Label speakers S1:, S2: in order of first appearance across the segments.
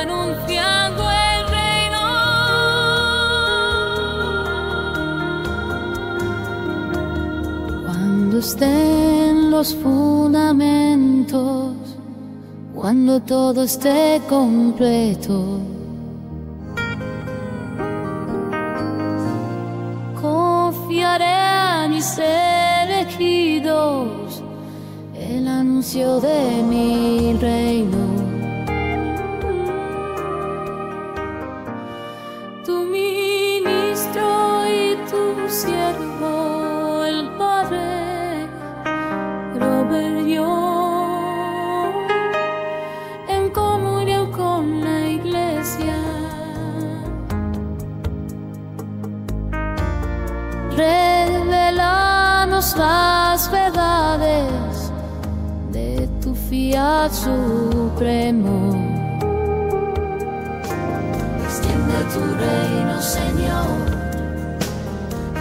S1: anunciando el reino. Cuando estén los fundamentos, cuando todo esté completo, confiaré a mis elegidos el anuncio de mi reino. Tu ministro y tu siervo, el Padre Robert Young, en comunión con la Iglesia, revelanos las verdades de tu fiat supremo. Extiende tu reino, Señor.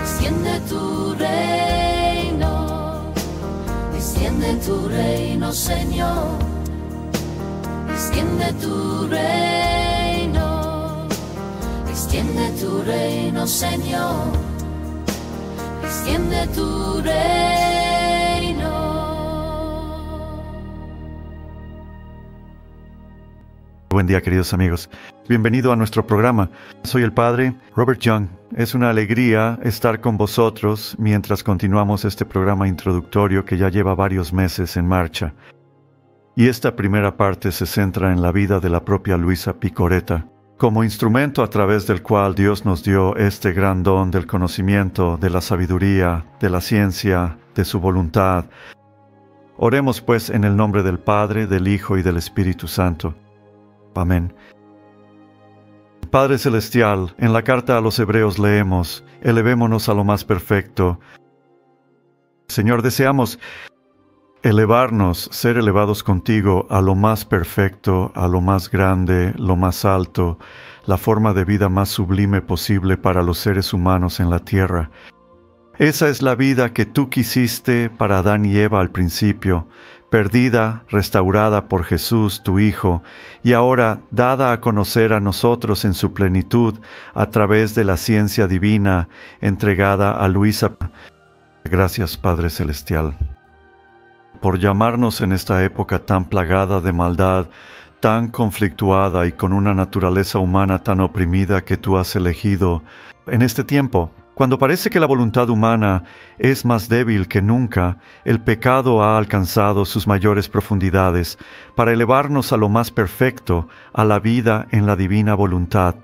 S1: Extiende tu reino. Extiende tu reino, Señor. Extiende tu reino. Extiende tu reino, Señor. Extiende tu reino.
S2: Buen día, queridos amigos. Bienvenido a nuestro programa. Soy el Padre Robert Young. Es una alegría estar con vosotros mientras continuamos este programa introductorio que ya lleva varios meses en marcha. Y esta primera parte se centra en la vida de la propia Luisa Piccoreta, como instrumento a través del cual Dios nos dio este gran don del conocimiento, de la sabiduría, de la ciencia, de su voluntad. Oremos pues en el nombre del Padre, del Hijo y del Espíritu Santo. Amén. Padre Celestial, en la carta a los Hebreos leemos: elevémonos a lo más perfecto. Señor, deseamos elevarnos, ser elevados contigo a lo más perfecto, a lo más grande, lo más alto, la forma de vida más sublime posible para los seres humanos en la tierra. Esa es la vida que tú quisiste para Adán y Eva al principio, perdida, restaurada por Jesús, tu Hijo, y ahora dada a conocer a nosotros en su plenitud a través de la ciencia divina entregada a Luisa. Gracias, Padre Celestial, por llamarnos en esta época tan plagada de maldad, tan conflictuada y con una naturaleza humana tan oprimida que tú has elegido en este tiempo. Cuando parece que la voluntad humana es más débil que nunca, el pecado ha alcanzado sus mayores profundidades para elevarnos a lo más perfecto, a la vida en la divina voluntad.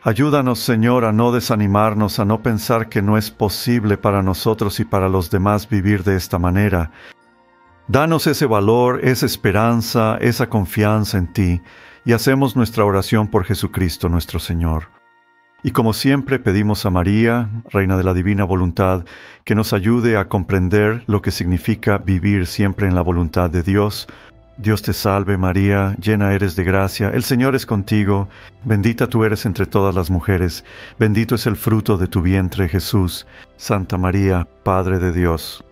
S2: Ayúdanos, Señor, a no desanimarnos, a no pensar que no es posible para nosotros y para los demás vivir de esta manera. Danos ese valor, esa esperanza, esa confianza en ti, y hacemos nuestra oración por Jesucristo nuestro Señor. Y como siempre pedimos a María, Reina de la Divina Voluntad, que nos ayude a comprender lo que significa vivir siempre en la voluntad de Dios. Dios te salve María, llena eres de gracia, el Señor es contigo, bendita tú eres entre todas las mujeres, bendito es el fruto de tu vientre Jesús. Santa María, Madre de Dios,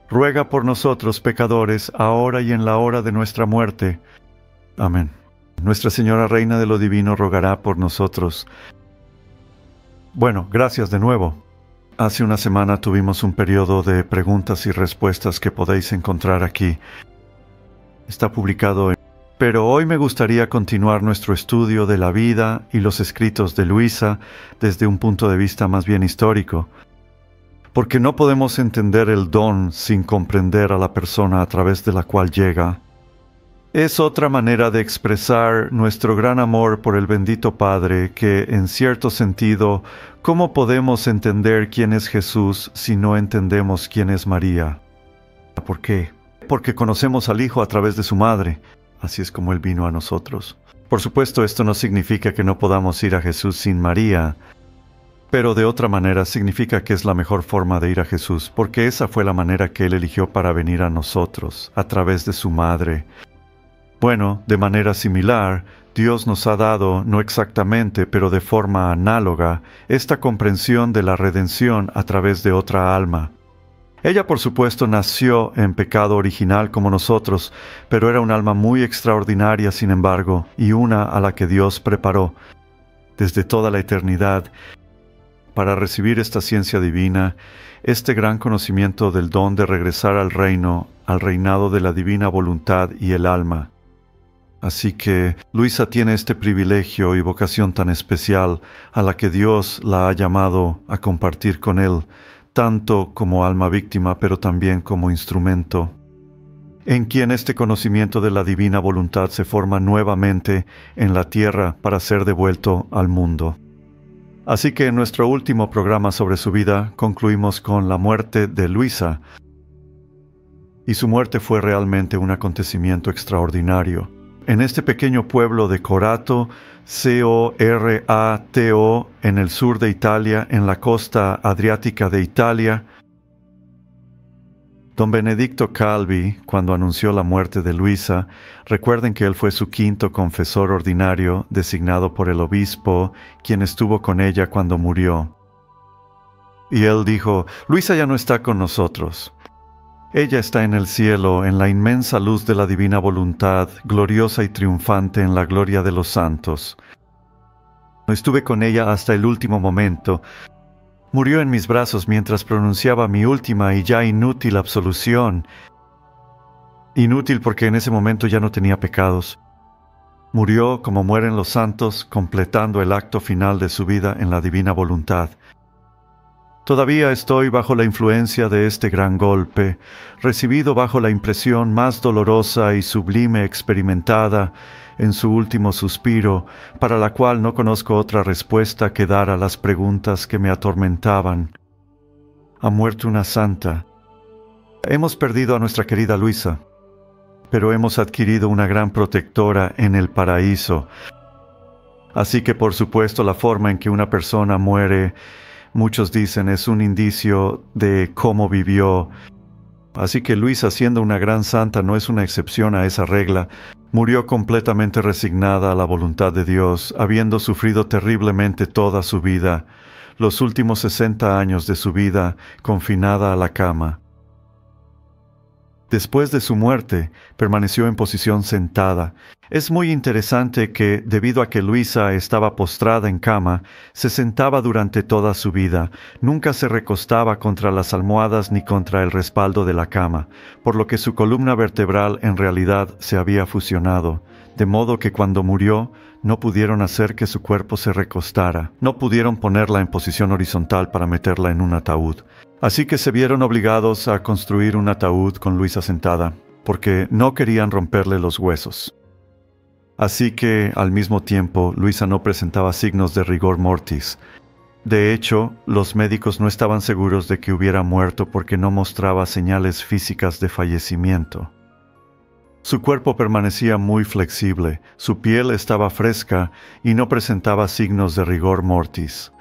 S2: ruega por nosotros pecadores, ahora y en la hora de nuestra muerte. Amén. Nuestra Señora Reina de lo Divino rogará por nosotros. Bueno, gracias de nuevo. Hace una semana tuvimos un periodo de preguntas y respuestas que podéis encontrar aquí. Está publicado. Pero hoy me gustaría continuar nuestro estudio de la vida y los escritos de Luisa desde un punto de vista más bien histórico. Porque no podemos entender el don sin comprender a la persona a través de la cual llega. Es otra manera de expresar nuestro gran amor por el bendito Padre que, en cierto sentido, ¿cómo podemos entender quién es Jesús si no entendemos quién es María? ¿Por qué? Porque conocemos al Hijo a través de su madre. Así es como Él vino a nosotros. Por supuesto, esto no significa que no podamos ir a Jesús sin María, pero de otra manera significa que es la mejor forma de ir a Jesús, porque esa fue la manera que Él eligió para venir a nosotros, a través de su madre. Bueno, de manera similar, Dios nos ha dado, no exactamente, pero de forma análoga, esta comprensión de la redención a través de otra alma. Ella, por supuesto, nació en pecado original como nosotros, pero era un alma muy extraordinaria, sin embargo, y una a la que Dios preparó desde toda la eternidad para recibir esta ciencia divina, este gran conocimiento del don de regresar al reino, al reinado de la divina voluntad y el alma. Así que Luisa tiene este privilegio y vocación tan especial a la que Dios la ha llamado a compartir con Él, tanto como alma víctima, pero también como instrumento, en quien este conocimiento de la divina voluntad se forma nuevamente en la tierra para ser devuelto al mundo. Así que en nuestro último programa sobre su vida concluimos con la muerte de Luisa, y su muerte fue realmente un acontecimiento extraordinario. En este pequeño pueblo de Corato, Corato, en el sur de Italia, en la costa adriática de Italia, don Benedicto Calvi, cuando anunció la muerte de Luisa, recuerden que él fue su quinto confesor ordinario, designado por el obispo, quien estuvo con ella cuando murió. Y él dijo: Luisa ya no está con nosotros. Ella está en el cielo, en la inmensa luz de la divina voluntad, gloriosa y triunfante en la gloria de los santos. Estuve con ella hasta el último momento. Murió en mis brazos mientras pronunciaba mi última y ya inútil absolución. Inútil porque en ese momento ya no tenía pecados. Murió como mueren los santos, completando el acto final de su vida en la divina voluntad. Todavía estoy bajo la influencia de este gran golpe, recibido bajo la impresión más dolorosa y sublime experimentada en su último suspiro, para la cual no conozco otra respuesta que dar a las preguntas que me atormentaban. Ha muerto una santa. Hemos perdido a nuestra querida Luisa, pero hemos adquirido una gran protectora en el paraíso. Así que, por supuesto, la forma en que una persona muere, muchos dicen, es un indicio de cómo vivió. Así que Luisa, siendo una gran santa, no es una excepción a esa regla. Murió completamente resignada a la voluntad de Dios, habiendo sufrido terriblemente toda su vida, los últimos 60 años de su vida, confinada a la cama. Después de su muerte, permaneció en posición sentada. Es muy interesante que, debido a que Luisa estaba postrada en cama, se sentaba durante toda su vida. Nunca se recostaba contra las almohadas ni contra el respaldo de la cama, por lo que su columna vertebral en realidad se había fusionado, de modo que cuando murió, no pudieron hacer que su cuerpo se recostara. No pudieron ponerla en posición horizontal para meterla en un ataúd. Así que se vieron obligados a construir un ataúd con Luisa sentada, porque no querían romperle los huesos. Así que, al mismo tiempo, Luisa no presentaba signos de rigor mortis. De hecho, los médicos no estaban seguros de que hubiera muerto porque no mostraba señales físicas de fallecimiento. Su cuerpo permanecía muy flexible, su piel estaba fresca y no presentaba signos de rigor mortis.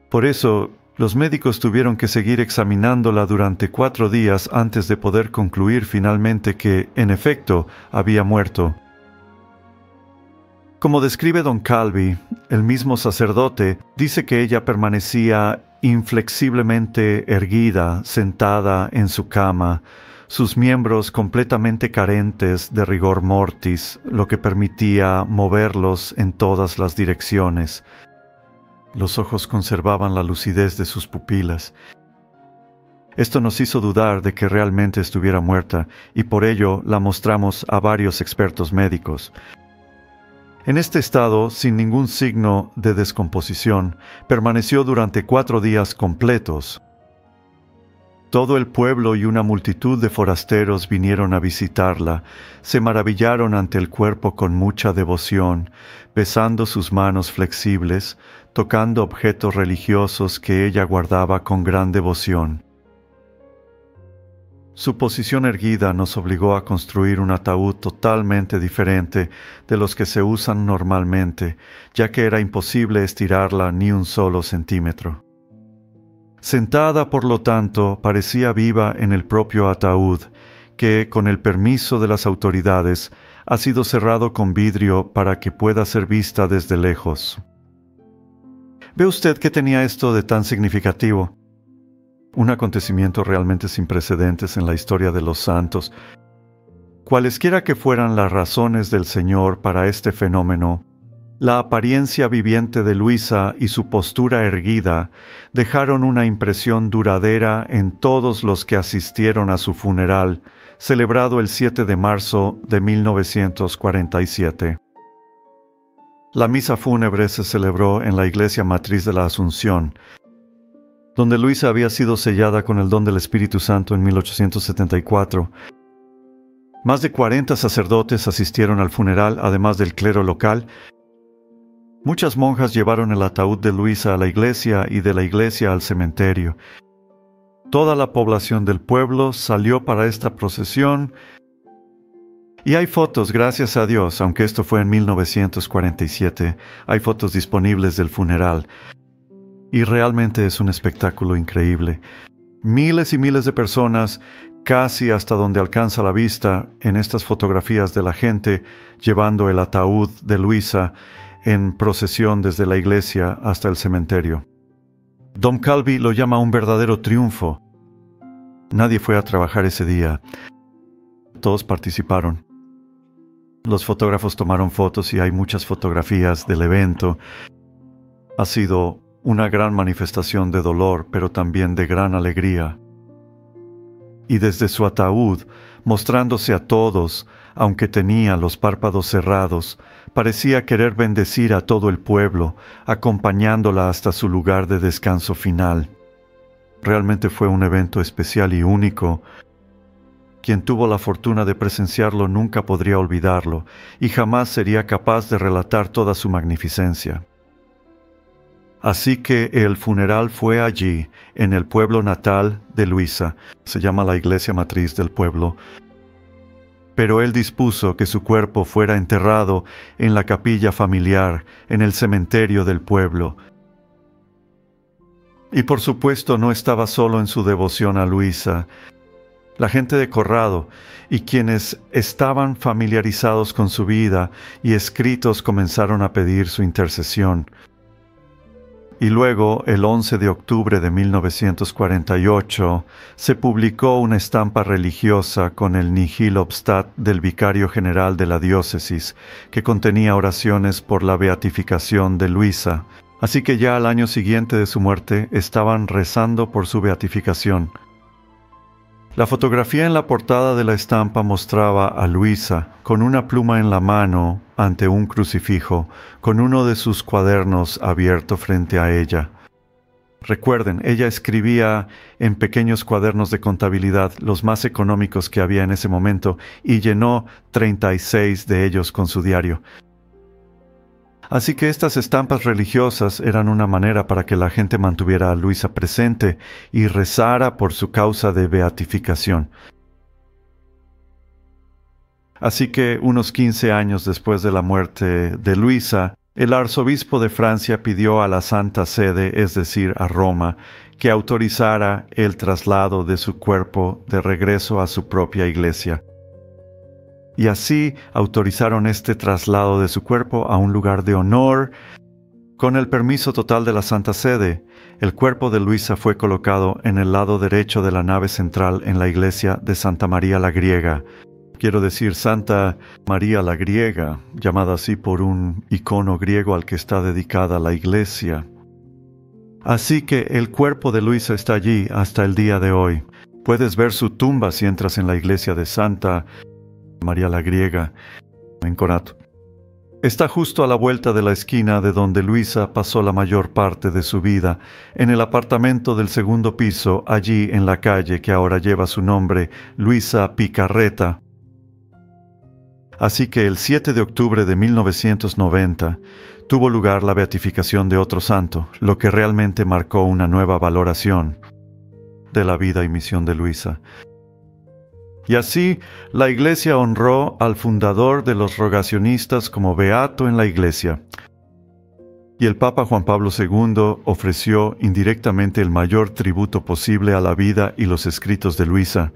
S2: Por eso, los médicos tuvieron que seguir examinándola durante 4 días antes de poder concluir finalmente que, en efecto, había muerto. Como describe don Calvi, el mismo sacerdote dice que ella permanecía inflexiblemente erguida, sentada en su cama, sus miembros completamente carentes de rigor mortis, lo que permitía moverlos en todas las direcciones. Los ojos conservaban la lucidez de sus pupilas. Esto nos hizo dudar de que realmente estuviera muerta, y por ello la mostramos a varios expertos médicos. En este estado, sin ningún signo de descomposición, permaneció durante 4 días completos. Todo el pueblo y una multitud de forasteros vinieron a visitarla, se maravillaron ante el cuerpo con mucha devoción, besando sus manos flexibles, tocando objetos religiosos que ella guardaba con gran devoción. Su posición erguida nos obligó a construir un ataúd totalmente diferente de los que se usan normalmente, ya que era imposible estirarla ni un solo centímetro. Sentada, por lo tanto, parecía viva en el propio ataúd, que, con el permiso de las autoridades, ha sido cerrado con vidrio para que pueda ser vista desde lejos. ¿Ve usted qué tenía esto de tan significativo? un acontecimiento realmente sin precedentes en la historia de los santos. Cualesquiera que fueran las razones del Señor para este fenómeno, la apariencia viviente de Luisa y su postura erguida dejaron una impresión duradera en todos los que asistieron a su funeral, celebrado el 7 de marzo de 1947. La misa fúnebre se celebró en la Iglesia Matriz de la Asunción, donde Luisa había sido sellada con el don del Espíritu Santo en 1874. Más de 40 sacerdotes asistieron al funeral, además del clero local. Muchas monjas llevaron el ataúd de Luisa a la iglesia y de la iglesia al cementerio. Toda la población del pueblo salió para esta procesión. Y hay fotos, gracias a Dios, aunque esto fue en 1947, hay fotos disponibles del funeral. Y realmente es un espectáculo increíble. Miles y miles de personas, casi hasta donde alcanza la vista, en estas fotografías de la gente llevando el ataúd de Luisa en procesión desde la iglesia hasta el cementerio. Dom Calvi lo llama un verdadero triunfo. Nadie fue a trabajar ese día. Todos participaron. Los fotógrafos tomaron fotos y hay muchas fotografías del evento. Ha sido una gran manifestación de dolor, pero también de gran alegría. Y desde su ataúd, mostrándose a todos, aunque tenía los párpados cerrados, parecía querer bendecir a todo el pueblo, acompañándola hasta su lugar de descanso final. Realmente fue un evento especial y único. Quien tuvo la fortuna de presenciarlo nunca podría olvidarlo, y jamás sería capaz de relatar toda su magnificencia. Así que el funeral fue allí, en el pueblo natal de Luisa, se llama la iglesia matriz del pueblo, pero él dispuso que su cuerpo fuera enterrado en la capilla familiar, en el cementerio del pueblo. Y por supuesto no estaba solo en su devoción a Luisa. La gente de Corrado y quienes estaban familiarizados con su vida y escritos comenzaron a pedir su intercesión. Y luego, el 11 de octubre de 1948, se publicó una estampa religiosa con el Nihil Obstat del vicario general de la diócesis, que contenía oraciones por la beatificación de Luisa. Así que ya al año siguiente de su muerte estaban rezando por su beatificación. La fotografía en la portada de la estampa mostraba a Luisa con una pluma en la mano ante un crucifijo, con uno de sus cuadernos abierto frente a ella. Recuerden, ella escribía en pequeños cuadernos de contabilidad, los más económicos que había en ese momento, y llenó 36 de ellos con su diario. Así que estas estampas religiosas eran una manera para que la gente mantuviera a Luisa presente y rezara por su causa de beatificación. Así que unos 15 años después de la muerte de Luisa, el arzobispo de Francia pidió a la Santa Sede, es decir, a Roma, que autorizara el traslado de su cuerpo de regreso a su propia iglesia. Y así autorizaron este traslado de su cuerpo a un lugar de honor. Con el permiso total de la Santa Sede, el cuerpo de Luisa fue colocado en el lado derecho de la nave central en la iglesia de Santa María la Griega. Quiero decir Santa María la Griega, llamada así por un icono griego al que está dedicada la iglesia. Así que el cuerpo de Luisa está allí hasta el día de hoy. Puedes ver su tumba si entras en la iglesia de Santa María la Griega, en Corato. Está justo a la vuelta de la esquina de donde Luisa pasó la mayor parte de su vida, en el apartamento del segundo piso, allí en la calle que ahora lleva su nombre, Luisa Picarreta. Así que el 7 de octubre de 1990 tuvo lugar la beatificación de otro santo, lo que realmente marcó una nueva valoración de la vida y misión de Luisa. Y así, la Iglesia honró al fundador de los rogacionistas como beato en la Iglesia. Y el Papa Juan Pablo II ofreció indirectamente el mayor tributo posible a la vida y los escritos de Luisa,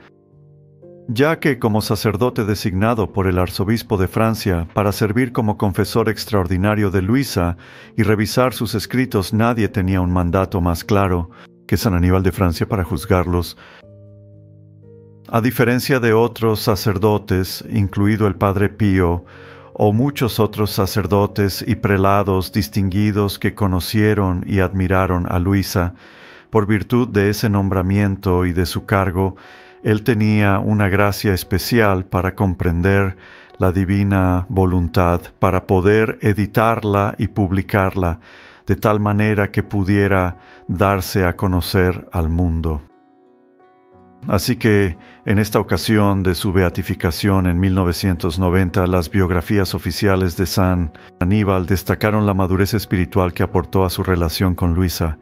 S2: ya que como sacerdote designado por el arzobispo de Francia para servir como confesor extraordinario de Luisa y revisar sus escritos, nadie tenía un mandato más claro. que San Aníbal de Francia para juzgarlos. A diferencia de otros sacerdotes, incluido el Padre Pío, o muchos otros sacerdotes y prelados distinguidos que conocieron y admiraron a Luisa, por virtud de ese nombramiento y de su cargo, él tenía una gracia especial para comprender la divina voluntad, para poder editarla y publicarla, de tal manera que pudiera darse a conocer al mundo. Así que, en esta ocasión de su beatificación en 1990, las biografías oficiales de San Aníbal destacaron la madurez espiritual que aportó a su relación con Luisa.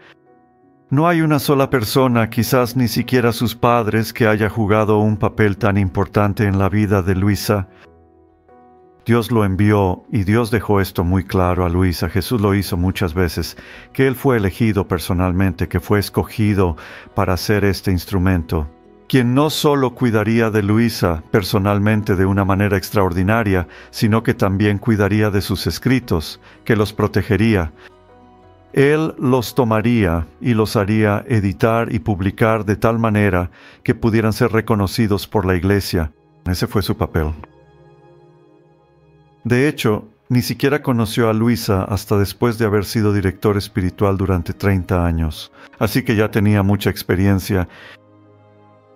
S2: No hay una sola persona, quizás ni siquiera sus padres, que haya jugado un papel tan importante en la vida de Luisa. Dios lo envió y Dios dejó esto muy claro a Luisa. Jesús lo hizo muchas veces, que Él fue elegido personalmente, que fue escogido para ser este instrumento. Quien no solo cuidaría de Luisa personalmente de una manera extraordinaria, sino que también cuidaría de sus escritos, que los protegería. Él los tomaría y los haría editar y publicar de tal manera que pudieran ser reconocidos por la Iglesia. Ese fue su papel. De hecho, ni siquiera conoció a Luisa hasta después de haber sido director espiritual durante 30 años, así que ya tenía mucha experiencia.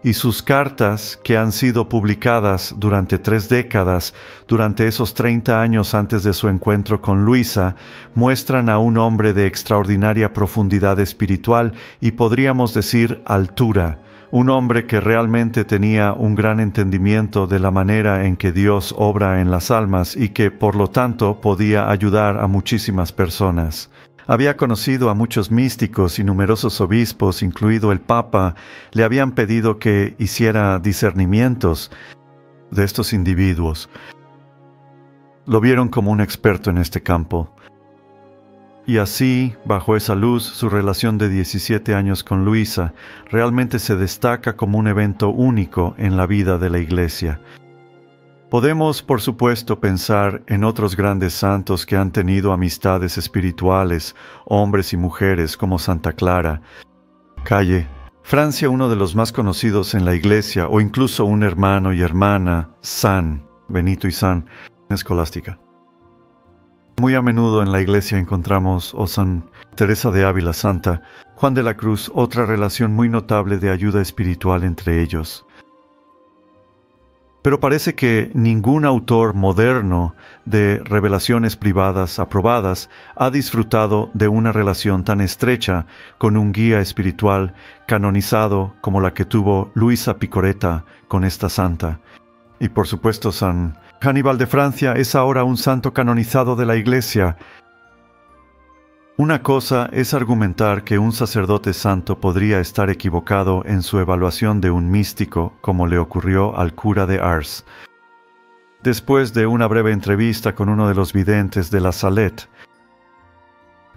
S2: Y sus cartas, que han sido publicadas durante 3 décadas, durante esos 30 años antes de su encuentro con Luisa, muestran a un hombre de extraordinaria profundidad espiritual y podríamos decir altura, un hombre que realmente tenía un gran entendimiento de la manera en que Dios obra en las almas y que, por lo tanto, podía ayudar a muchísimas personas. Había conocido a muchos místicos y numerosos obispos, incluido el Papa, le habían pedido que hiciera discernimientos de estos individuos. Lo vieron como un experto en este campo. Y así, bajo esa luz, su relación de 17 años con Luisa realmente se destaca como un evento único en la vida de la Iglesia. Podemos, por supuesto, pensar en otros grandes santos que han tenido amistades espirituales, hombres y mujeres como Santa Clara, Calle, Francia, uno de los más conocidos en la Iglesia, o incluso un hermano y hermana, San Benito y San Escolástica. Muy a menudo en la Iglesia encontramos, o San Teresa de Ávila, Santa Juan de la Cruz, otra relación muy notable de ayuda espiritual entre ellos. Pero parece que ningún autor moderno de revelaciones privadas aprobadas ha disfrutado de una relación tan estrecha con un guía espiritual canonizado como la que tuvo Luisa Piccoretta con esta santa. Y por supuesto, San Aníbal de Francia es ahora un santo canonizado de la Iglesia. Una cosa es argumentar que un sacerdote santo podría estar equivocado en su evaluación de un místico, como le ocurrió al cura de Ars. Después de una breve entrevista con uno de los videntes de la Salette.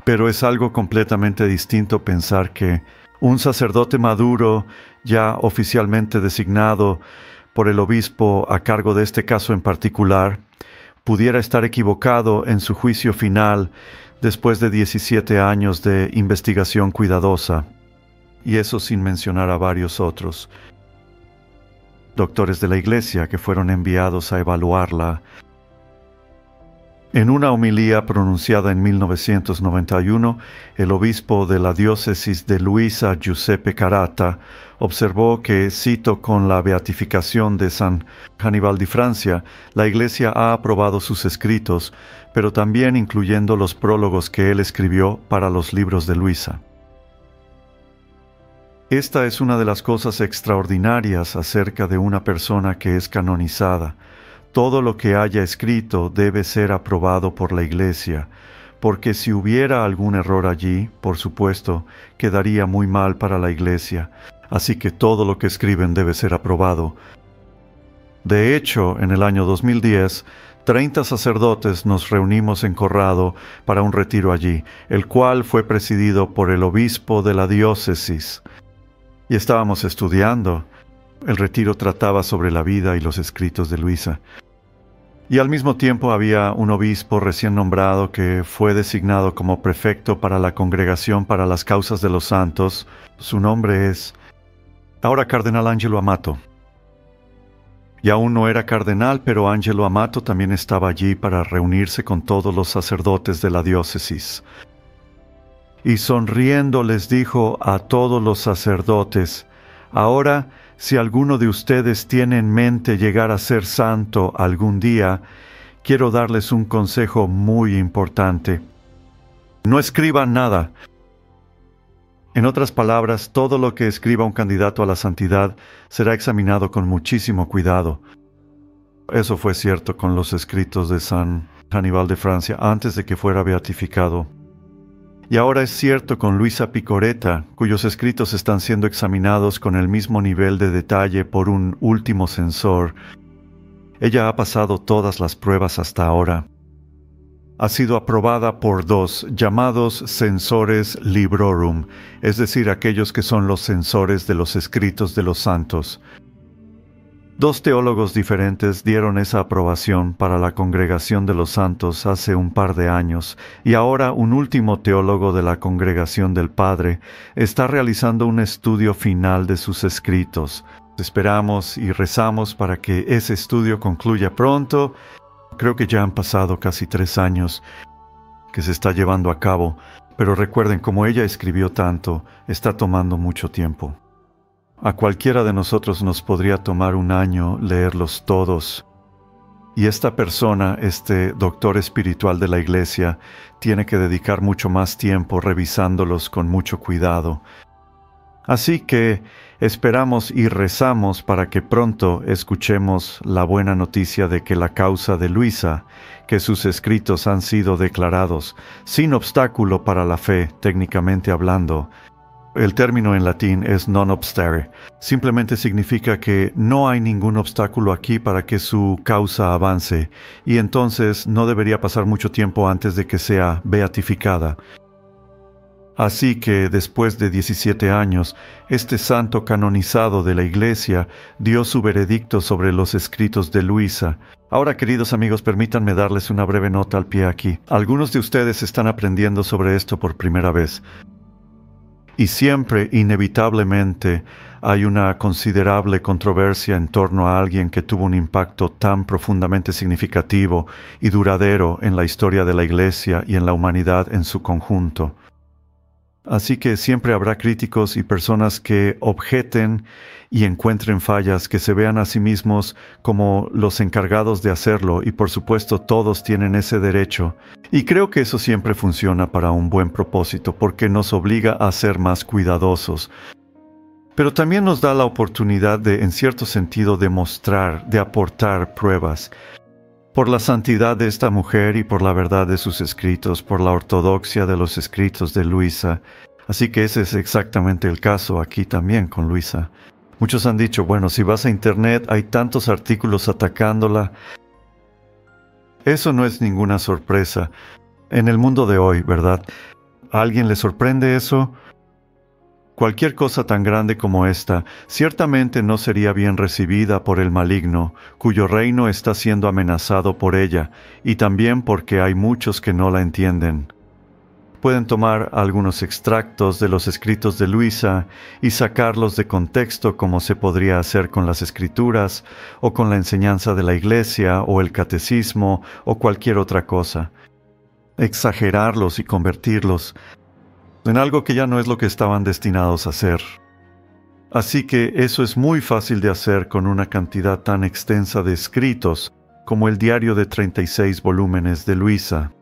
S2: Pero es algo completamente distinto pensar que un sacerdote maduro, ya oficialmente designado por el obispo a cargo de este caso en particular, pudiera estar equivocado en su juicio final después de 17 años de investigación cuidadosa, y eso sin mencionar a varios otros doctores de la Iglesia que fueron enviados a evaluarla. En una homilía pronunciada en 1991, el obispo de la diócesis de Luisa, Giuseppe Caratta, observó que, cito, con la beatificación de San Aníbal de Francia, la Iglesia ha aprobado sus escritos, pero también incluyendo los prólogos que él escribió para los libros de Luisa. Esta es una de las cosas extraordinarias acerca de una persona que es canonizada. Todo lo que haya escrito debe ser aprobado por la Iglesia, porque si hubiera algún error allí, por supuesto, quedaría muy mal para la Iglesia, así que todo lo que escriben debe ser aprobado. De hecho, en el año 2010, 30 sacerdotes nos reunimos en Corrado para un retiro allí, el cual fue presidido por el obispo de la diócesis. Y estábamos estudiando. El retiro trataba sobre la vida y los escritos de Luisa. Y al mismo tiempo había un obispo recién nombrado que fue designado como prefecto para la Congregación para las Causas de los Santos. Su nombre es ahora Cardenal Angelo Amato. Y aún no era cardenal, pero Angelo Amato también estaba allí para reunirse con todos los sacerdotes de la diócesis. Y sonriendo les dijo a todos los sacerdotes: ahora, si alguno de ustedes tiene en mente llegar a ser santo algún día, quiero darles un consejo muy importante. No escriban nada. En otras palabras, todo lo que escriba un candidato a la santidad será examinado con muchísimo cuidado. Eso fue cierto con los escritos de San Aníbal de Francia antes de que fuera beatificado. Y ahora es cierto con Luisa Piccoretta, cuyos escritos están siendo examinados con el mismo nivel de detalle por un último censor. Ella ha pasado todas las pruebas hasta ahora. Ha sido aprobada por 2 llamados censores librorum, es decir, aquellos que son los censores de los escritos de los santos. 2 teólogos diferentes dieron esa aprobación para la Congregación de los Santos hace un par de años, y ahora un último teólogo de la Congregación del Padre está realizando un estudio final de sus escritos. Esperamos y rezamos para que ese estudio concluya pronto. Creo que ya han pasado casi 3 años que se está llevando a cabo, pero recuerden, como ella escribió tanto, está tomando mucho tiempo. A cualquiera de nosotros nos podría tomar un año leerlos todos. Y esta persona, este doctor espiritual de la Iglesia, tiene que dedicar mucho más tiempo revisándolos con mucho cuidado. Así que esperamos y rezamos para que pronto escuchemos la buena noticia de que la causa de Luisa, que sus escritos han sido declarados sin obstáculo para la fe, técnicamente hablando. El término en latín es non obstare. Simplemente significa que no hay ningún obstáculo aquí para que su causa avance, y entonces no debería pasar mucho tiempo antes de que sea beatificada. Así que, después de 17 años, este santo canonizado de la Iglesia dio su veredicto sobre los escritos de Luisa. Ahora, queridos amigos, permítanme darles una breve nota al pie aquí. Algunos de ustedes están aprendiendo sobre esto por primera vez. Y siempre, inevitablemente, hay una considerable controversia en torno a alguien que tuvo un impacto tan profundamente significativo y duradero en la historia de la Iglesia y en la humanidad en su conjunto. Así que siempre habrá críticos y personas que objeten y encuentren fallas, que se vean a sí mismos como los encargados de hacerlo, y por supuesto todos tienen ese derecho. Y creo que eso siempre funciona para un buen propósito, porque nos obliga a ser más cuidadosos. Pero también nos da la oportunidad de, en cierto sentido, demostrar, de aportar pruebas. Por la santidad de esta mujer y por la verdad de sus escritos, por la ortodoxia de los escritos de Luisa. Así que ese es exactamente el caso aquí también con Luisa. Muchos han dicho, bueno, si vas a internet hay tantos artículos atacándola. Eso no es ninguna sorpresa en el mundo de hoy, ¿verdad? ¿A alguien le sorprende eso? Cualquier cosa tan grande como esta ciertamente no sería bien recibida por el maligno, cuyo reino está siendo amenazado por ella, y también porque hay muchos que no la entienden. Pueden tomar algunos extractos de los escritos de Luisa y sacarlos de contexto, como se podría hacer con las escrituras, o con la enseñanza de la Iglesia, o el catecismo, o cualquier otra cosa. Exagerarlos y convertirlos en algo que ya no es lo que estaban destinados a ser. Así que eso es muy fácil de hacer con una cantidad tan extensa de escritos como el diario de 36 volúmenes de Luisa.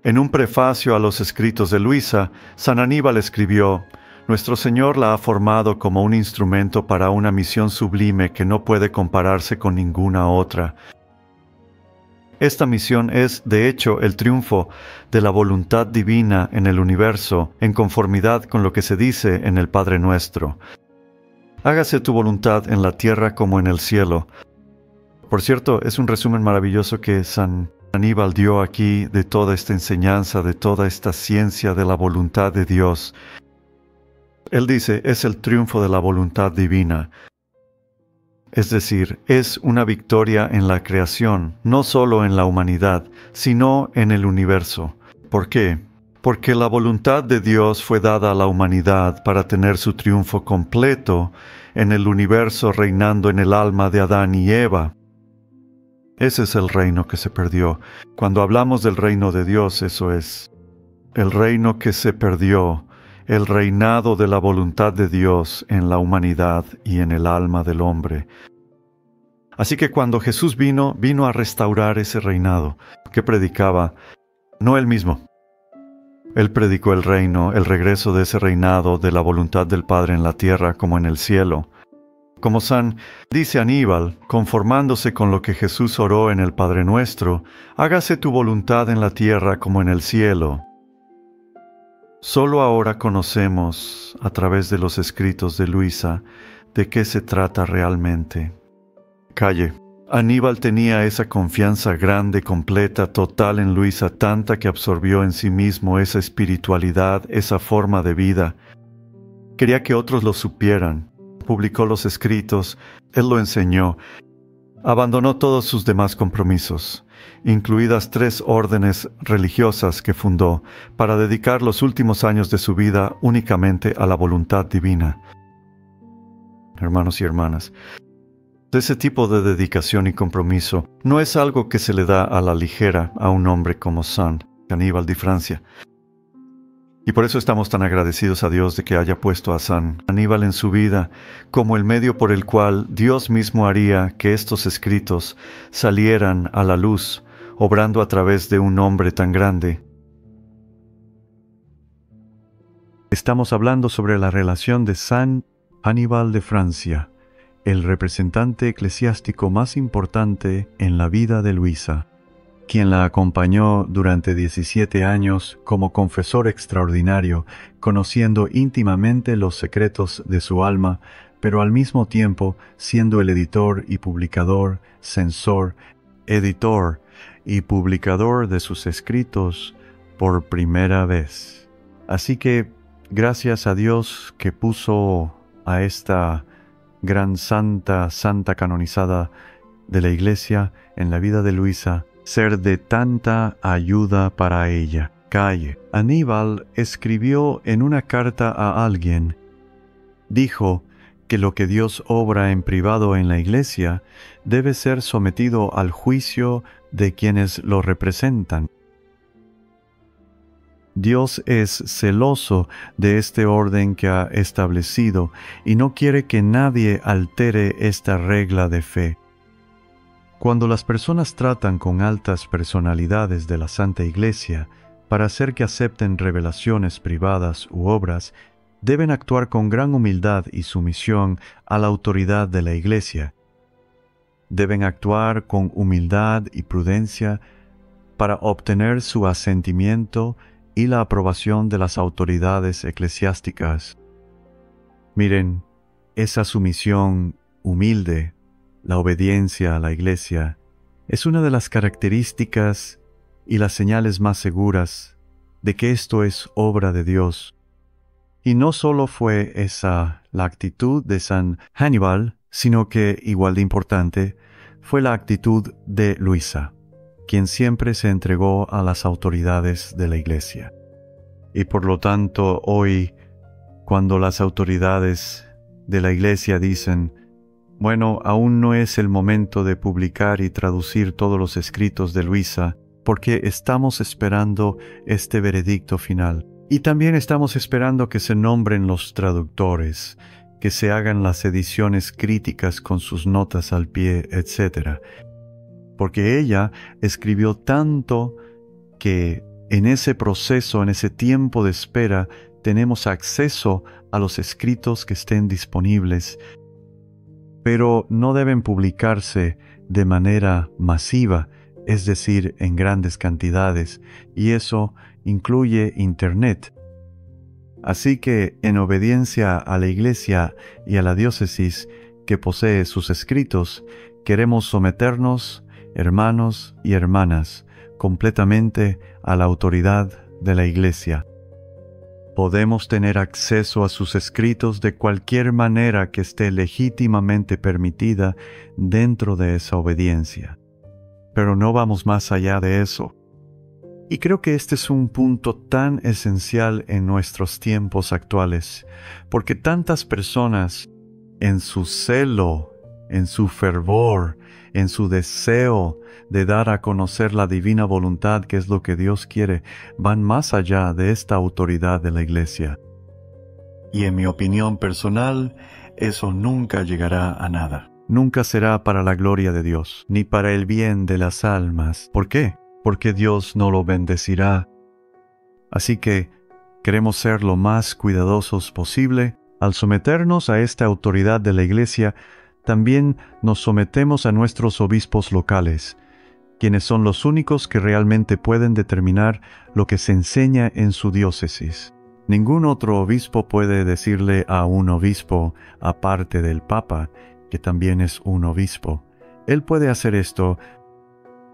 S2: En un prefacio a los escritos de Luisa, San Aníbal escribió: «Nuestro Señor la ha formado como un instrumento para una misión sublime que no puede compararse con ninguna otra. Esta misión es, de hecho, el triunfo de la voluntad divina en el universo, en conformidad con lo que se dice en el Padre Nuestro. Hágase tu voluntad en la tierra como en el cielo». Por cierto, es un resumen maravilloso que San Aníbal dio aquí de toda esta enseñanza, de toda esta ciencia de la voluntad de Dios. Él dice, es el triunfo de la voluntad divina. Es decir, es una victoria en la creación, no solo en la humanidad, sino en el universo. ¿Por qué? Porque la voluntad de Dios fue dada a la humanidad para tener su triunfo completo en el universo, reinando en el alma de Adán y Eva. Ese es el reino que se perdió. Cuando hablamos del reino de Dios, eso es el reino que se perdió, el reinado de la voluntad de Dios en la humanidad y en el alma del hombre. Así que cuando Jesús vino a restaurar ese reinado que predicaba, no él mismo. Él predicó el reino, el regreso de ese reinado de la voluntad del Padre en la tierra como en el cielo. Como dice Aníbal, conformándose con lo que Jesús oró en el Padre Nuestro, hágase tu voluntad en la tierra como en el cielo. Solo ahora conocemos, a través de los escritos de Luisa, de qué se trata realmente. Calle. Aníbal tenía esa confianza grande, completa, total en Luisa, tanta que absorbió en sí mismo esa espiritualidad, esa forma de vida. Quería que otros lo supieran. Publicó los escritos, él lo enseñó. Abandonó todos sus demás compromisos, incluidas 3 órdenes religiosas que fundó, para dedicar los últimos años de su vida únicamente a la voluntad divina. Hermanos y hermanas, ese tipo de dedicación y compromiso no es algo que se le da a la ligera a un hombre como Aníbal de Francia. Y por eso estamos tan agradecidos a Dios de que haya puesto a Aníbal en su vida como el medio por el cual Dios mismo haría que estos escritos salieran a la luz, obrando a través de un hombre tan grande. Estamos hablando sobre la relación de San Aníbal de Francia, el representante eclesiástico más importante en la vida de Luisa, quien la acompañó durante 17 años como confesor extraordinario, conociendo íntimamente los secretos de su alma, pero al mismo tiempo siendo el editor y publicador, censor, editor y publicador de sus escritos por primera vez. Así que, gracias a Dios que puso a esta gran santa canonizada de la Iglesia en la vida de Luisa, ser de tanta ayuda para ella. Calle. Aníbal escribió en una carta a alguien, dijo que lo que Dios obra en privado en la Iglesia debe ser sometido al juicio de quienes lo representan. Dios es celoso de este orden que ha establecido y no quiere que nadie altere esta regla de fe. Cuando las personas tratan con altas personalidades de la Santa Iglesia para hacer que acepten revelaciones privadas u obras, deben actuar con gran humildad y sumisión a la autoridad de la Iglesia. Deben actuar con humildad y prudencia para obtener su asentimiento y la aprobación de las autoridades eclesiásticas. Miren, esa sumisión humilde, la obediencia a la Iglesia, es una de las características y las señales más seguras de que esto es obra de Dios. Y no solo fue esa la actitud de San Aníbal, sino que, igual de importante, fue la actitud de Luisa, quien siempre se entregó a las autoridades de la Iglesia. Y por lo tanto, hoy, cuando las autoridades de la Iglesia dicen, bueno, aún no es el momento de publicar y traducir todos los escritos de Luisa, porque estamos esperando este veredicto final. Y también estamos esperando que se nombren los traductores, que se hagan las ediciones críticas con sus notas al pie, etc. Porque ella escribió tanto que en ese proceso, en ese tiempo de espera, tenemos acceso a los escritos que estén disponibles, pero no deben publicarse de manera masiva, es decir, en grandes cantidades, y eso incluye Internet. Así que, en obediencia a la Iglesia y a la diócesis que posee sus escritos, queremos someternos, hermanos y hermanas, completamente a la autoridad de la Iglesia. Podemos tener acceso a sus escritos de cualquier manera que esté legítimamente permitida dentro de esa obediencia. Pero no vamos más allá de eso. Y creo que este es un punto tan esencial en nuestros tiempos actuales, porque tantas personas, en su celo, en su fervor, en su deseo de dar a conocer la divina voluntad, que es lo que Dios quiere, van más allá de esta autoridad de la Iglesia. Y en mi opinión personal, eso nunca llegará a nada. Nunca será para la gloria de Dios, ni para el bien de las almas. ¿Por qué? Porque Dios no lo bendecirá. Así que queremos ser lo más cuidadosos posible. Al someternos a esta autoridad de la Iglesia, también nos sometemos a nuestros obispos locales, quienes son los únicos que realmente pueden determinar lo que se enseña en su diócesis. Ningún otro obispo puede decirle a un obispo, aparte del Papa, que también es un obispo. Él puede hacer esto,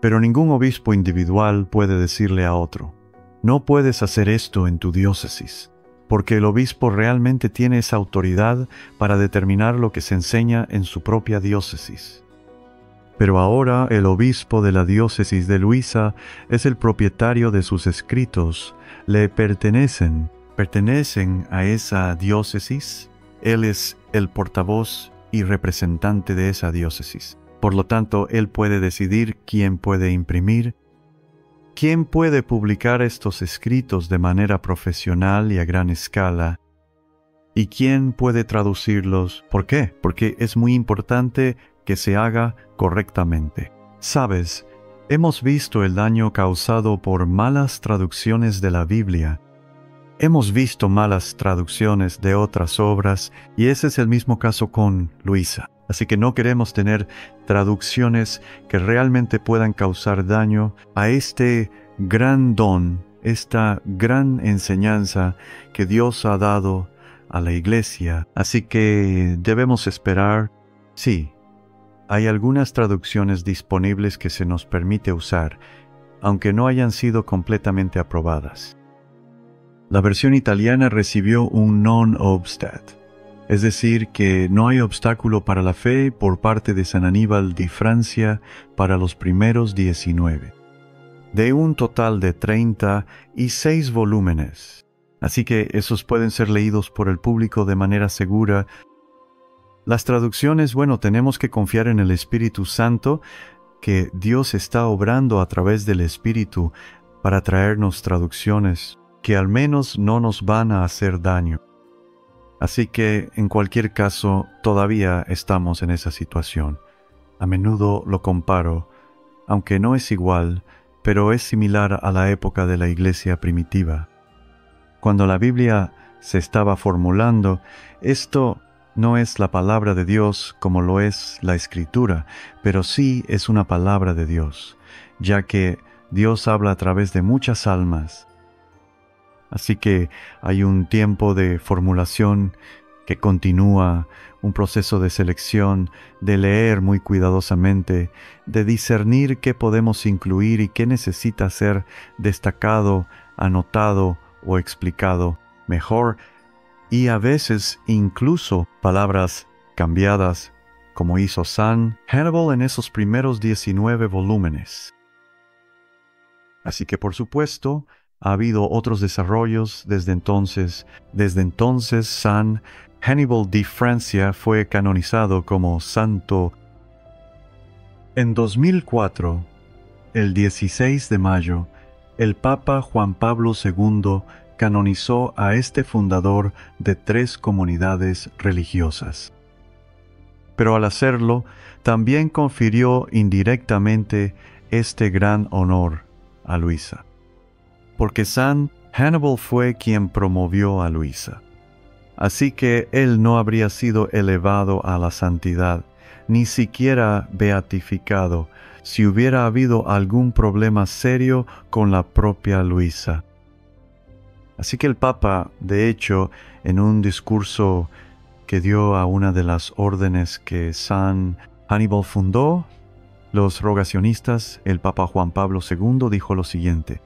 S2: pero ningún obispo individual puede decirle a otro, no puedes hacer esto en tu diócesis, porque el obispo realmente tiene esa autoridad para determinar lo que se enseña en su propia diócesis. Pero ahora el obispo de la diócesis de Luisa es el propietario de sus escritos, le pertenecen a esa diócesis, él es el portavoz y representante de esa diócesis. Por lo tanto, él puede decidir quién puede imprimir, quién puede publicar estos escritos de manera profesional y a gran escala, y quién puede traducirlos. ¿Por qué? Porque es muy importante que se haga correctamente. Sabes, hemos visto el daño causado por malas traducciones de la Biblia. Hemos visto malas traducciones de otras obras, y ese es el mismo caso con Luisa. Así que no queremos tener traducciones que realmente puedan causar daño a este gran don, esta gran enseñanza que Dios ha dado a la Iglesia. Así que debemos esperar. Sí, hay algunas traducciones disponibles que se nos permite usar, aunque no hayan sido completamente aprobadas. La versión italiana recibió un non obstat. Es decir, que no hay obstáculo para la fe por parte de San Aníbal de Francia para los primeros 19, de un total de 36 volúmenes. Así que esos pueden ser leídos por el público de manera segura. Las traducciones, tenemos que confiar en el Espíritu Santo, que Dios está obrando a través del Espíritu para traernos traducciones que al menos no nos van a hacer daño. Así que, en cualquier caso, todavía estamos en esa situación. A menudo lo comparo, aunque no es igual, pero es similar a la época de la Iglesia primitiva. Cuando la Biblia se estaba formulando, esto no es la palabra de Dios como lo es la Escritura, pero sí es una palabra de Dios, ya que Dios habla a través de muchas almas. Así que hay un tiempo de formulación que continúa, un proceso de selección, de leer muy cuidadosamente, de discernir qué podemos incluir y qué necesita ser destacado, anotado o explicado mejor, y a veces incluso palabras cambiadas, como hizo San Hannibal en esos primeros 19 volúmenes. Así que por supuesto, ha habido otros desarrollos desde entonces. Desde entonces, San Hannibal de Francia fue canonizado como santo. En 2004, el 16 de mayo, el Papa Juan Pablo II canonizó a este fundador de 3 comunidades religiosas. Pero al hacerlo, también confirió indirectamente este gran honor a Luisa, porque San Hannibal fue quien promovió a Luisa. Así que él no habría sido elevado a la santidad, ni siquiera beatificado, si hubiera habido algún problema serio con la propia Luisa. Así que el Papa, de hecho, en un discurso que dio a una de las órdenes que San Hannibal fundó, los rogacionistas, el Papa Juan Pablo II dijo lo siguiente.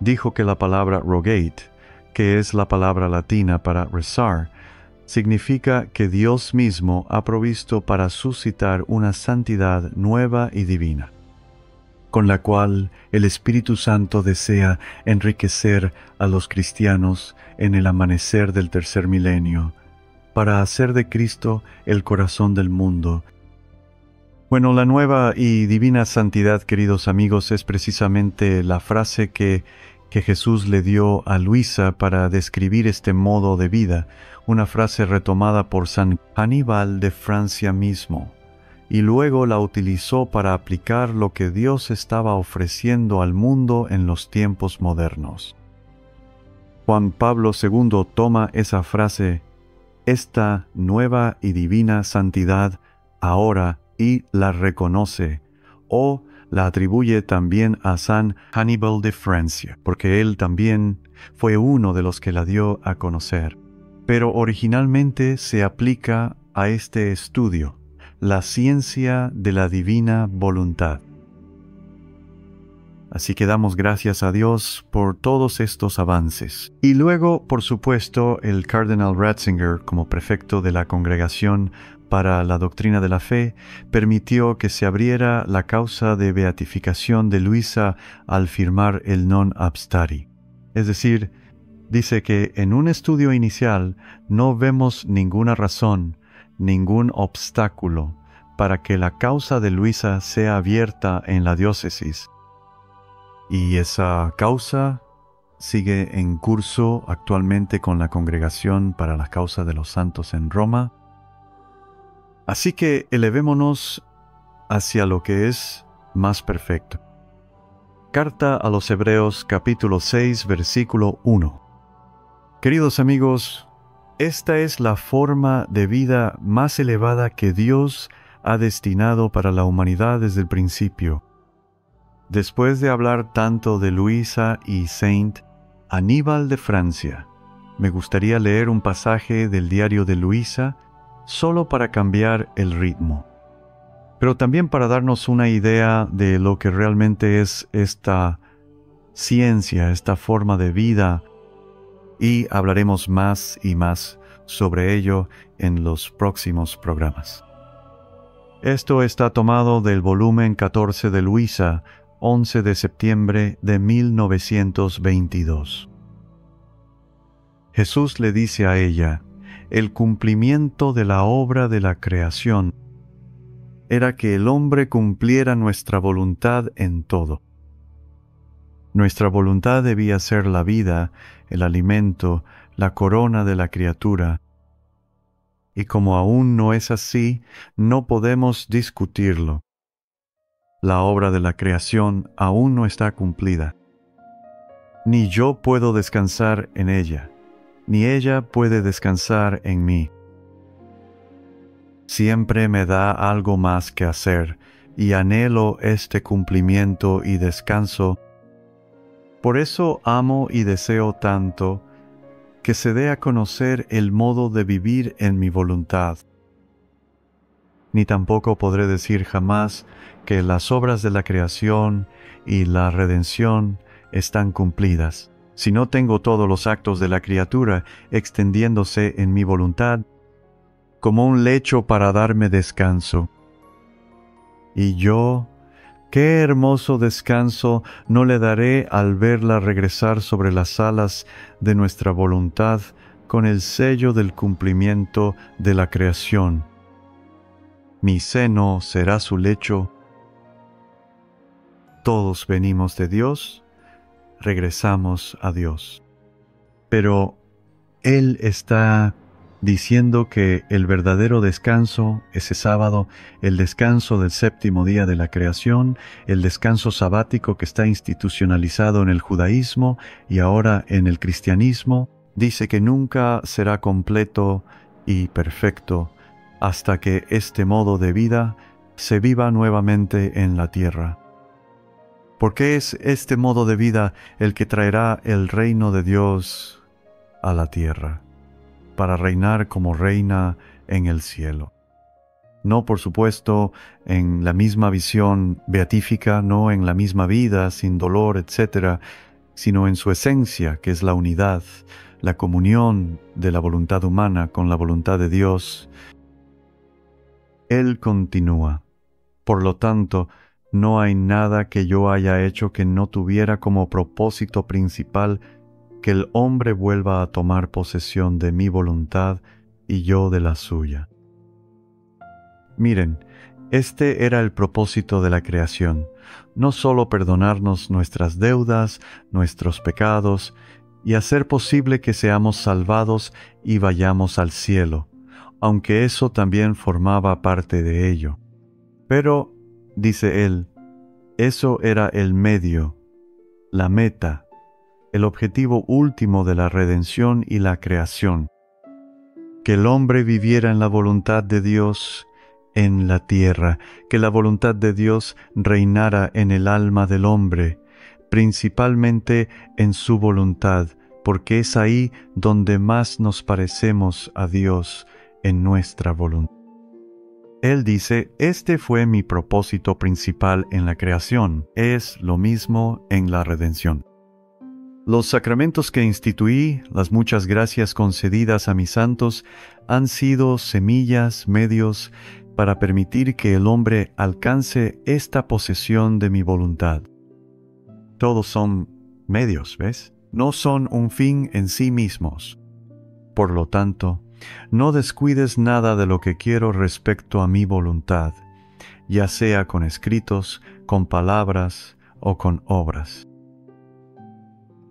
S2: Dijo que la palabra rogate que es la palabra latina para rezar, significa que Dios mismo ha provisto para suscitar una santidad nueva y divina, con la cual el Espíritu Santo desea enriquecer a los cristianos en el amanecer del tercer milenio, para hacer de Cristo el corazón del mundo. Bueno, la nueva y divina santidad, queridos amigos, es precisamente la frase que Jesús le dio a Luisa para describir este modo de vida, una frase retomada por San Aníbal de Francia mismo, y luego la utilizó para aplicar lo que Dios estaba ofreciendo al mundo en los tiempos modernos. Juan Pablo II toma esa frase, esta nueva y divina santidad, ahora, y la reconoce, o la atribuye también a San Aníbal de Francia, porque él también fue uno de los que la dio a conocer. Pero originalmente se aplica a este estudio, la ciencia de la divina voluntad. Así que damos gracias a Dios por todos estos avances. Y luego, por supuesto, el Cardenal Ratzinger, como prefecto de la Congregación para la Doctrina de la Fe, permitió que se abriera la causa de beatificación de Luisa al firmar el non abstari. Es decir, dice que en un estudio inicial no vemos ninguna razón, ningún obstáculo para que la causa de Luisa sea abierta en la diócesis. Y esa causa sigue en curso actualmente con la Congregación para la Causa de los Santos en Roma. Así que elevémonos hacia lo que es más perfecto. Carta a los Hebreos capítulo 6 versículo 1. Queridos amigos, esta es la forma de vida más elevada que Dios ha destinado para la humanidad desde el principio. Después de hablar tanto de Luisa y Saint Aníbal de Francia, me gustaría leer un pasaje del diario de Luisa solo para cambiar el ritmo, pero también para darnos una idea de lo que realmente es esta ciencia, esta forma de vida, y hablaremos más y más sobre ello en los próximos programas. Esto está tomado del volumen 14 de Luisa, 11 de septiembre de 1922. Jesús le dice a ella, el cumplimiento de la obra de la creación era que el hombre cumpliera nuestra voluntad en todo. Nuestra voluntad debía ser la vida, el alimento, la corona de la criatura. Y como aún no es así, no podemos discutirlo. La obra de la creación aún no está cumplida. Ni yo puedo descansar en ella, ni ella puede descansar en mí. Siempre me da algo más que hacer, y anhelo este cumplimiento y descanso. Por eso amo y deseo tanto que se dé a conocer el modo de vivir en mi voluntad. Ni tampoco podré decir jamás que las obras de la creación y la redención están cumplidas, si no tengo todos los actos de la criatura extendiéndose en mi voluntad como un lecho para darme descanso. Y yo, qué hermoso descanso no le daré al verla regresar sobre las alas de nuestra voluntad con el sello del cumplimiento de la creación. Mi seno será su lecho. Todos venimos de Dios, regresamos a Dios. Pero Él está diciendo que el verdadero descanso, ese sábado, el descanso del séptimo día de la creación, el descanso sabático que está institucionalizado en el judaísmo y ahora en el cristianismo, dice que nunca será completo y perfecto hasta que este modo de vida se viva nuevamente en la tierra. Porque es este modo de vida el que traerá el reino de Dios a la tierra, para reinar como reina en el cielo. No, por supuesto, en la misma visión beatífica, no en la misma vida, sin dolor, etc., sino en su esencia, que es la unidad, la comunión de la voluntad humana con la voluntad de Dios. Él continúa. Por lo tanto, no hay nada que yo haya hecho que no tuviera como propósito principal que el hombre vuelva a tomar posesión de mi voluntad y yo de la suya. Miren, este era el propósito de la creación, no solo perdonarnos nuestras deudas, nuestros pecados, y hacer posible que seamos salvados y vayamos al cielo, aunque eso también formaba parte de ello. Pero, dice él, eso era el medio, la meta, el objetivo último de la redención y la creación. Que el hombre viviera en la voluntad de Dios en la tierra, que la voluntad de Dios reinara en el alma del hombre, principalmente en su voluntad, porque es ahí donde más nos parecemos a Dios en nuestra voluntad. Él dice, este fue mi propósito principal en la creación, es lo mismo en la redención. Los sacramentos que instituí, las muchas gracias concedidas a mis santos, han sido semillas, medios, para permitir que el hombre alcance esta posesión de mi voluntad. Todos son medios, ¿ves? No son un fin en sí mismos. Por lo tanto, no descuides nada de lo que quiero respecto a mi voluntad, ya sea con escritos, con palabras o con obras.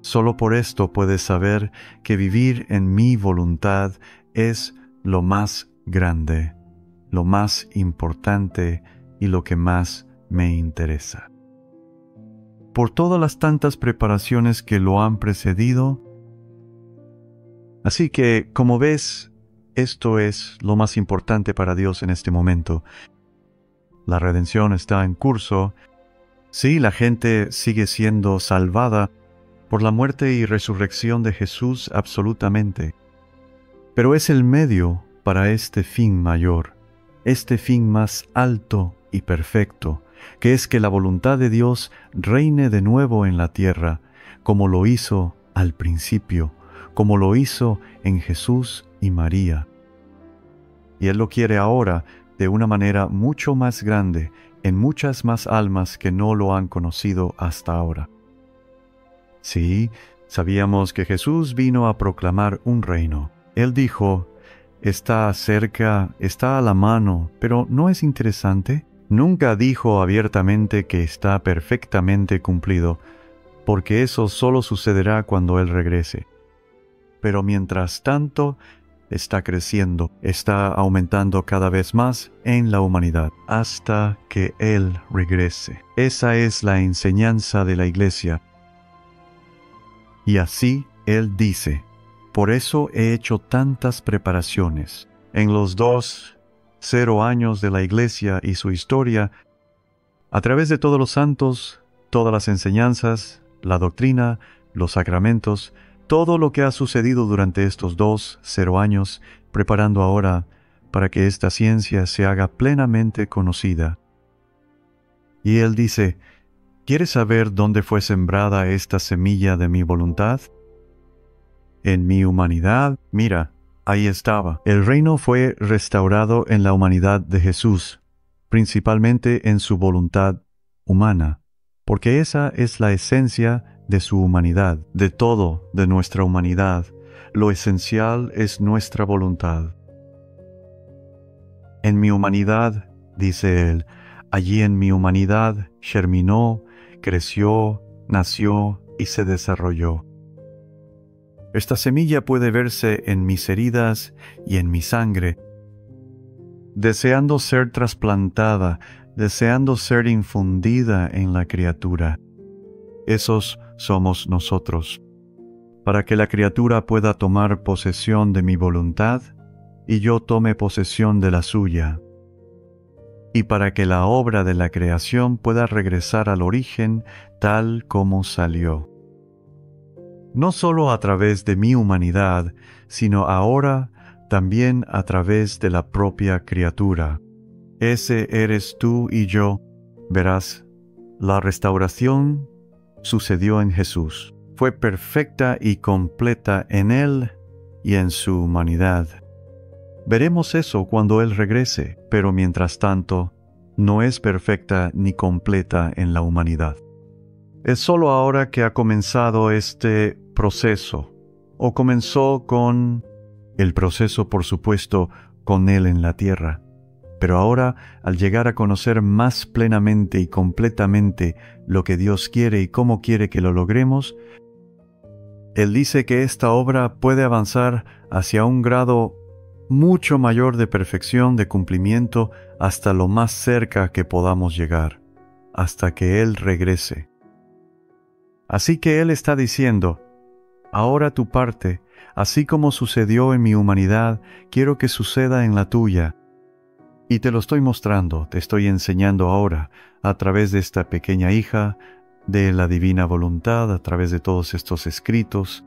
S2: Solo por esto puedes saber que vivir en mi voluntad es lo más grande, lo más importante y lo que más me interesa. Por todas las tantas preparaciones que lo han precedido. Así que, como ves, esto es lo más importante para Dios en este momento. La redención está en curso. Sí, la gente sigue siendo salvada por la muerte y resurrección de Jesús absolutamente. Pero es el medio para este fin mayor, este fin más alto y perfecto, que es que la voluntad de Dios reine de nuevo en la tierra, como lo hizo al principio, como lo hizo en Jesús y María. Y Él lo quiere ahora de una manera mucho más grande, en muchas más almas que no lo han conocido hasta ahora. Sí, sabíamos que Jesús vino a proclamar un reino. Él dijo, está cerca, está a la mano, pero ¿no es interesante? Nunca dijo abiertamente que está perfectamente cumplido, porque eso solo sucederá cuando Él regrese. Pero mientras tanto, está creciendo, está aumentando cada vez más en la humanidad, hasta que Él regrese. Esa es la enseñanza de la Iglesia. Y así Él dice, por eso he hecho tantas preparaciones. En los 0 años de la Iglesia y su historia, a través de todos los santos, todas las enseñanzas, la doctrina, los sacramentos, todo lo que ha sucedido durante estos 0 años, preparando ahora para que esta ciencia se haga plenamente conocida. Y Él dice, ¿quieres saber dónde fue sembrada esta semilla de mi voluntad? En mi humanidad, mira, ahí estaba. El reino fue restaurado en la humanidad de Jesús, principalmente en su voluntad humana, porque esa es la esencia de su humanidad, de todo de nuestra humanidad. Lo esencial es nuestra voluntad. En mi humanidad, dice Él, allí en mi humanidad germinó, creció, nació y se desarrolló. Esta semilla puede verse en mis heridas y en mi sangre, deseando ser trasplantada, deseando ser infundida en la criatura. Esos somos nosotros, para que la criatura pueda tomar posesión de mi voluntad y yo tome posesión de la suya, y para que la obra de la creación pueda regresar al origen tal como salió. No solo a través de mi humanidad, sino ahora también a través de la propia criatura. Ese eres tú y yo. Verás, la restauración sucedió en Jesús. fue perfecta y completa en Él y en su humanidad. Veremos eso cuando Él regrese, pero mientras tanto, no es perfecta ni completa en la humanidad. Es solo ahora que ha comenzado este proceso, o comenzó con el proceso, por supuesto, con Él en la tierra. Pero ahora, al llegar a conocer más plenamente y completamente lo que Dios quiere y cómo quiere que lo logremos, Él dice que esta obra puede avanzar hacia un grado mucho mayor de perfección, de cumplimiento, hasta lo más cerca que podamos llegar, hasta que Él regrese. Así que Él está diciendo, ahora tu parte, así como sucedió en mi humanidad, quiero que suceda en la tuya. Y te lo estoy mostrando, te estoy enseñando ahora, a través de esta pequeña hija, de la divina voluntad, a través de todos estos escritos.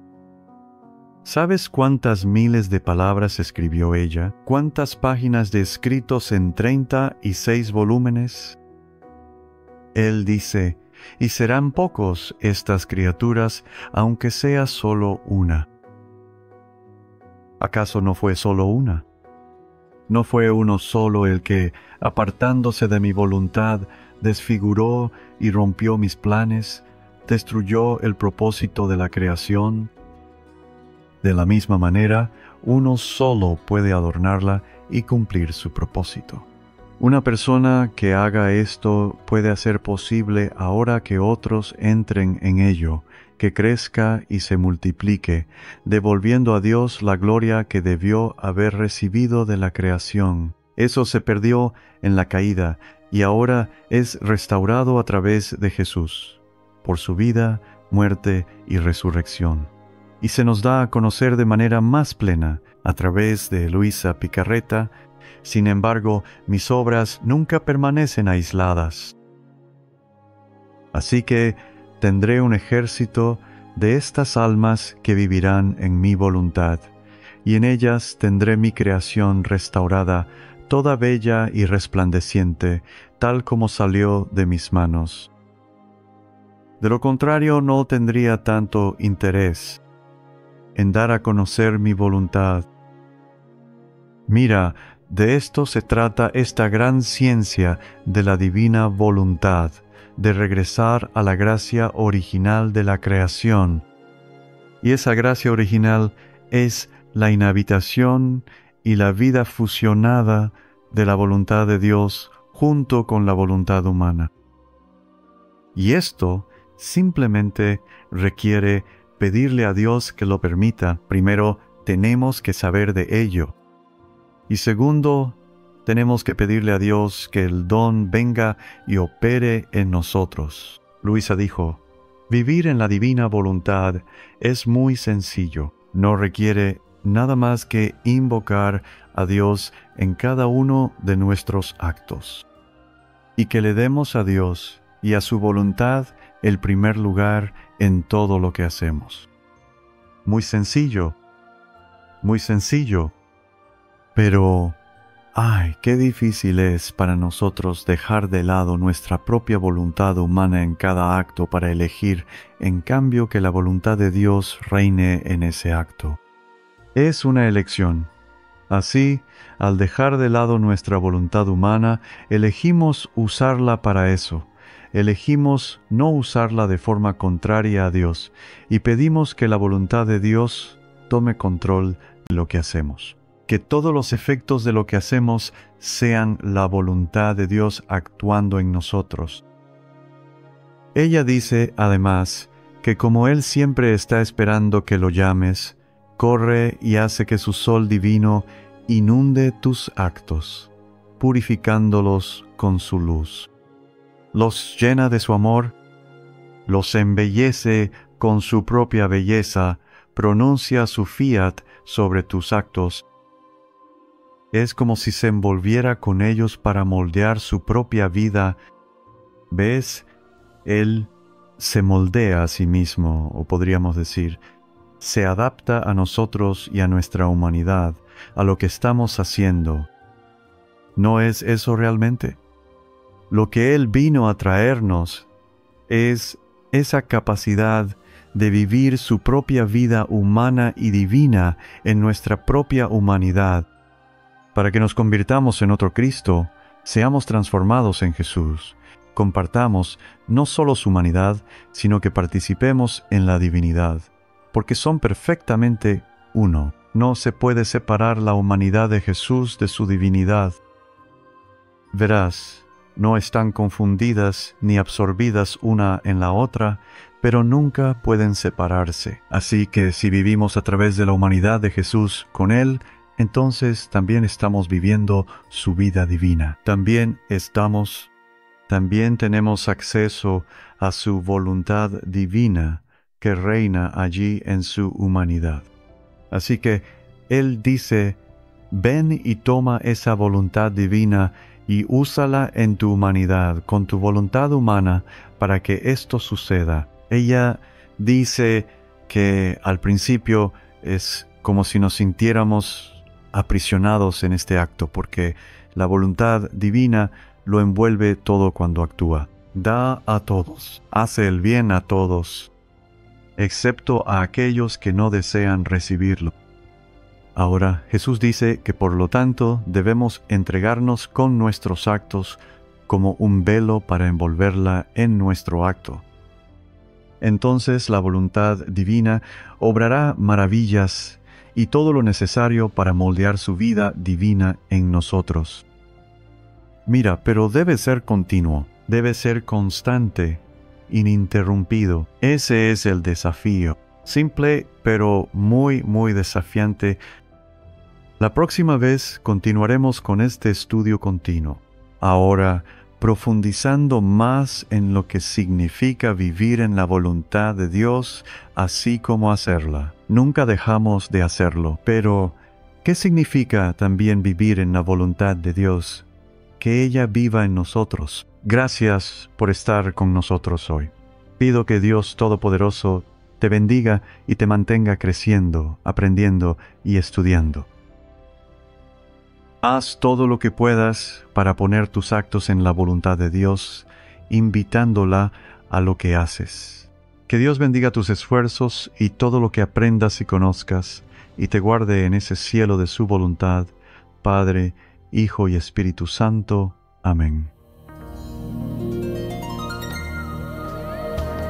S2: ¿Sabes cuántas miles de palabras escribió ella? ¿Cuántas páginas de escritos en 36 volúmenes? Él dice, y serán pocos estas criaturas, aunque sea solo una. ¿Acaso no fue solo una? ¿No fue uno solo el que, apartándose de mi voluntad, desfiguró y rompió mis planes, destruyó el propósito de la creación? De la misma manera, uno solo puede adornarla y cumplir su propósito. Una persona que haga esto puede hacer posible ahora que otros entren en ello, que crezca y se multiplique, devolviendo a Dios la gloria que debió haber recibido de la creación. Eso se perdió en la caída y ahora es restaurado a través de Jesús, por su vida, muerte y resurrección. Y se nos da a conocer de manera más plena a través de Luisa Picarreta. Sin embargo, mis obras nunca permanecen aisladas. Así que tendré un ejército de estas almas que vivirán en mi voluntad, y en ellas tendré mi creación restaurada, toda bella y resplandeciente, tal como salió de mis manos. De lo contrario, no tendría tanto interés en dar a conocer mi voluntad. Mira, de esto se trata esta gran ciencia de la divina voluntad, de regresar a la gracia original de la creación. Y esa gracia original es la inhabitación y la vida fusionada de la voluntad de Dios junto con la voluntad humana. Y esto simplemente requiere pedirle a Dios que lo permita. Primero, tenemos que saber de ello. Y segundo, tenemos que pedirle a Dios que el don venga y opere en nosotros. Luisa dijo, vivir en la divina voluntad es muy sencillo. No requiere nada más que invocar a Dios en cada uno de nuestros actos. Y que le demos a Dios y a su voluntad el primer lugar en todo lo que hacemos. Muy sencillo, pero ¡ay, qué difícil es para nosotros dejar de lado nuestra propia voluntad humana en cada acto para elegir, en cambio, que la voluntad de Dios reine en ese acto! Es una elección. Así, al dejar de lado nuestra voluntad humana, elegimos usarla para eso. Elegimos no usarla de forma contraria a Dios y pedimos que la voluntad de Dios tome control de lo que hacemos. Que todos los efectos de lo que hacemos sean la voluntad de Dios actuando en nosotros. Ella dice, además, que como Él siempre está esperando que lo llames, corre y hace que su sol divino inunde tus actos, purificándolos con su luz. Los llena de su amor, los embellece con su propia belleza, pronuncia su fiat sobre tus actos. Es como si se envolviera con ellos para moldear su propia vida. ¿Ves? Él se moldea a sí mismo, o podríamos decir, se adapta a nosotros y a nuestra humanidad, a lo que estamos haciendo. ¿No es eso realmente? Lo que Él vino a traernos es esa capacidad de vivir su propia vida humana y divina en nuestra propia humanidad, para que nos convirtamos en otro Cristo, seamos transformados en Jesús, compartamos no solo su humanidad, sino que participemos en la divinidad, porque son perfectamente uno. No se puede separar la humanidad de Jesús de su divinidad. Verás, no están confundidas ni absorbidas una en la otra, pero nunca pueden separarse. Así que si vivimos a través de la humanidad de Jesús con Él, entonces también estamos viviendo su vida divina. También tenemos acceso a su voluntad divina que reina allí en su humanidad. Así que Él dice, ven y toma esa voluntad divina y úsala en tu humanidad, con tu voluntad humana, para que esto suceda. Ella dice que al principio es como si nos sintiéramos aprisionados en este acto, porque la voluntad divina lo envuelve todo cuando actúa. Da a todos, hace el bien a todos, excepto a aquellos que no desean recibirlo. Ahora, Jesús dice que por lo tanto debemos entregarnos con nuestros actos como un velo para envolverla en nuestro acto. Entonces la voluntad divina obrará maravillas y todo lo necesario para moldear su vida divina en nosotros. Mira, pero debe ser continuo, debe ser constante, ininterrumpido. Ese es el desafío. Simple, pero muy, muy desafiante. La próxima vez continuaremos con este estudio continuo. Ahora, profundizando más en lo que significa vivir en la voluntad de Dios, así como hacerla. Nunca dejamos de hacerlo, pero ¿qué significa también vivir en la voluntad de Dios? Que ella viva en nosotros. Gracias por estar con nosotros hoy. Pido que Dios Todopoderoso te bendiga y te mantenga creciendo, aprendiendo y estudiando. Haz todo lo que puedas para poner tus actos en la voluntad de Dios, invitándola a lo que haces. Que Dios bendiga tus esfuerzos y todo lo que aprendas y conozcas, y te guarde en ese cielo de su voluntad, Padre, Hijo y Espíritu Santo. Amén.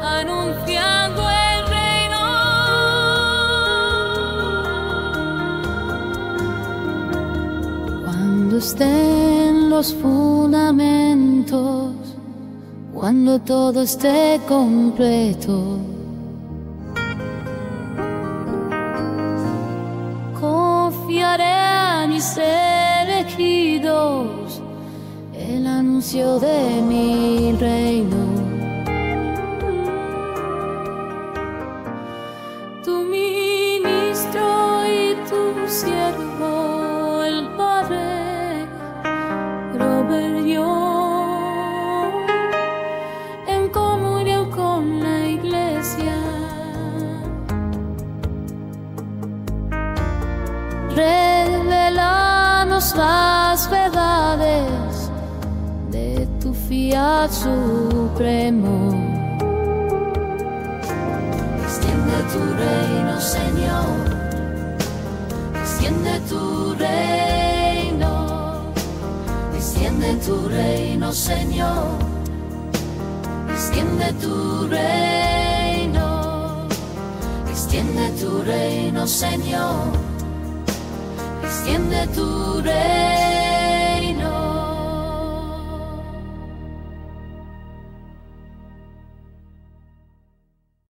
S1: Anunciando el reino, cuando estén los fundamentos, cuando todo esté completo, confiaré en mis elegidos el anuncio de mi reino. Tu ministro y tu siervo, el Padre, proveyó en comunión con la Iglesia. Revelanos las verdades de tu fiat supremo. Extiende tu reino, Señor. Extiende tu reino. Extiende tu reino, Señor. Extiende tu reino. Extiende tu reino, Señor. Extiende tu